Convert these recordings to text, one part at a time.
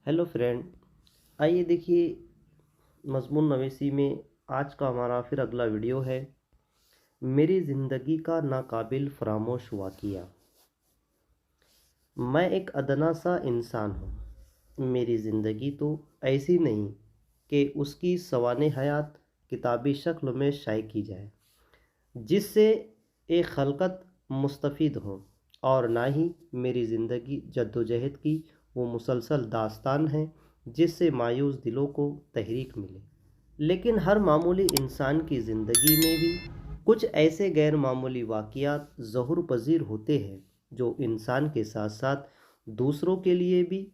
Hello friend. आइए देखिए, मज़मून नवीसी में आज का हमारा फिर अगला वीडियो है। मेरी ज़िंदगी का नाकाबिल फरामोश वाक़या। मैं एक अदना सा इंसान हूँ। मेरी ज़िंदगी तो ऐसी नहीं कि उसकी सवाने हयात किताबी शक्ल में शाये की जाए, जिससे एक खलकत मुस्तफ़ीद हो, और ना ही मेरी ज़िंदगी जद्दोजहद की वो मुसलसल दास्तान है जिससे मायूस दिलों को तहरीक मिले। लेकिन हर मामूली इंसान की ज़िंदगी में भी कुछ ऐसे गैर मामूली वाक़यात ज़हूर पज़ीर होते हैं जो इंसान के साथ साथ दूसरों के लिए भी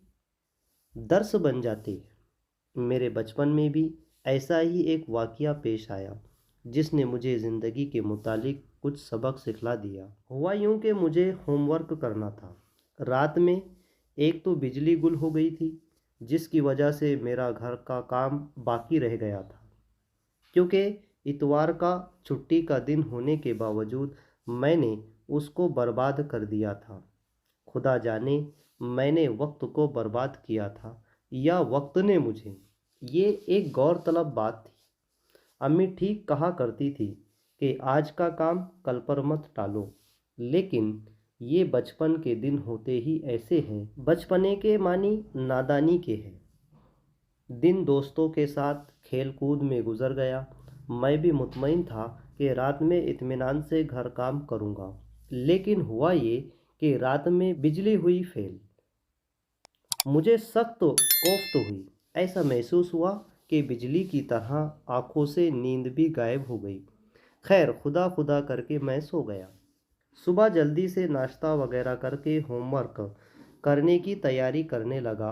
दर्स बन जाते हैं। मेरे बचपन में भी ऐसा ही एक वाक़या पेश आया जिसने मुझे ज़िंदगी के मुतालिक कुछ सबक सिखला दिया। हुआ यूँ कि मुझे होमवर्क करना था। रात में एक तो बिजली गुल हो गई थी, जिसकी वजह से मेरा घर का काम बाकी रह गया था। क्योंकि इतवार का छुट्टी का दिन होने के बावजूद मैंने उसको बर्बाद कर दिया था। खुदा जाने मैंने वक्त को बर्बाद किया था या वक्त ने मुझे। ये एक गौरतलब बात थी। अम्मी ठीक कहा करती थी कि आज का काम कल पर मत टालो, लेकिन ये बचपन के दिन होते ही ऐसे हैं। बचपने के मानी नादानी के हैं। दिन दोस्तों के साथ खेल कूद में गुजर गया। मैं भी मुतमईन था कि रात में इत्मीनान से घर काम करूँगा, लेकिन हुआ ये कि रात में बिजली हुई फेल। मुझे सख्त कोफ्त हुई। ऐसा महसूस हुआ कि बिजली की तरह आंखों से नींद भी गायब हो गई। खैर, खुदा खुदा करके मैं सो गया। सुबह जल्दी से नाश्ता वगैरह करके होमवर्क करने की तैयारी करने लगा।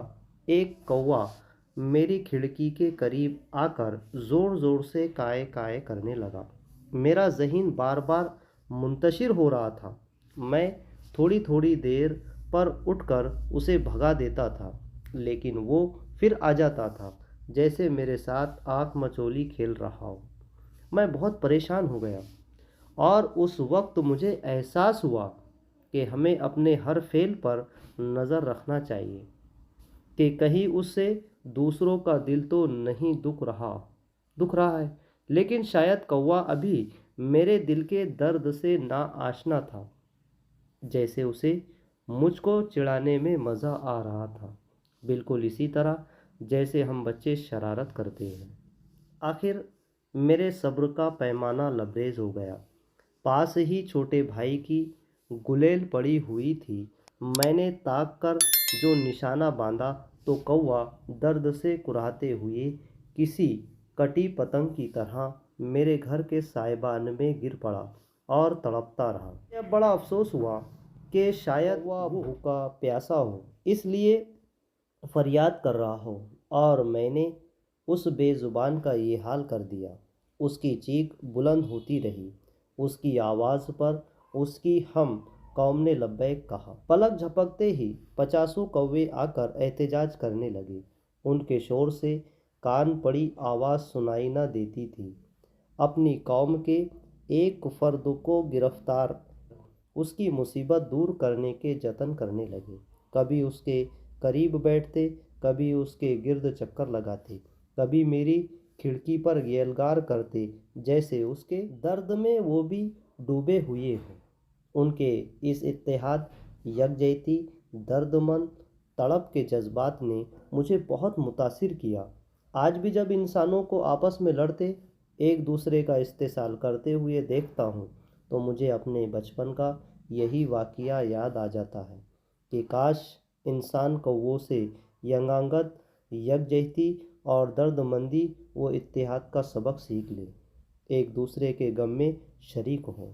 एक कौवा मेरी खिड़की के करीब आकर ज़ोर ज़ोर से काय काय करने लगा। मेरा ज़हन बार बार मुंतशिर हो रहा था। मैं थोड़ी थोड़ी देर पर उठकर उसे भगा देता था, लेकिन वो फिर आ जाता था, जैसे मेरे साथ आँख मचोली खेल रहा हो। मैं बहुत परेशान हो गया, और उस वक्त मुझे एहसास हुआ कि हमें अपने हर फेल पर नज़र रखना चाहिए कि कहीं उससे दूसरों का दिल तो नहीं दुख रहा है। लेकिन शायद कौवा अभी मेरे दिल के दर्द से ना आशना था, जैसे उसे मुझको चिढ़ाने में मज़ा आ रहा था, बिल्कुल इसी तरह जैसे हम बच्चे शरारत करते हैं। आखिर मेरे सब्र का पैमाना लबरेज हो गया। पास ही छोटे भाई की गुलेल पड़ी हुई थी। मैंने ताक कर जो निशाना बांधा तो कौवा दर्द से कुराहते हुए किसी कटी पतंग की तरह मेरे घर के साइबान में गिर पड़ा और तड़पता रहा। यह बड़ा अफसोस हुआ कि शायद वह भूखा प्यासा हो, इसलिए फरियाद कर रहा हो, और मैंने उस बेजुबान का ये हाल कर दिया। उसकी चीख बुलंद होती रही। उसकी आवाज़ पर उसकी हम कौम ने लब्बैक कहा। पलक झपकते ही 50 कौवे आकर एहतजाज करने लगे। उनके शोर से कान पड़ी आवाज़ सुनाई न देती थी। अपनी कौम के एक फर्द को गिरफ्तार उसकी मुसीबत दूर करने के जतन करने लगे। कभी उसके करीब बैठते, कभी उसके गिर्द चक्कर लगाते, कभी मेरी खिड़की पर यलगार करते, जैसे उसके दर्द में वो भी डूबे हुए हों। उनके इस इत्तेहाद, यकजहती, दर्दमंद तड़प के जज्बात ने मुझे बहुत मुतासिर किया। आज भी जब इंसानों को आपस में लड़ते, एक दूसरे का इस्तेसाल करते हुए देखता हूँ, तो मुझे अपने बचपन का यही वाक़या याद आ जाता है कि काश इंसान कौवों से यंगांगत, यकजहती और दर्दमंदी व इत्तेहाद का सबक सीख ले, एक दूसरे के गम में शरीक हों।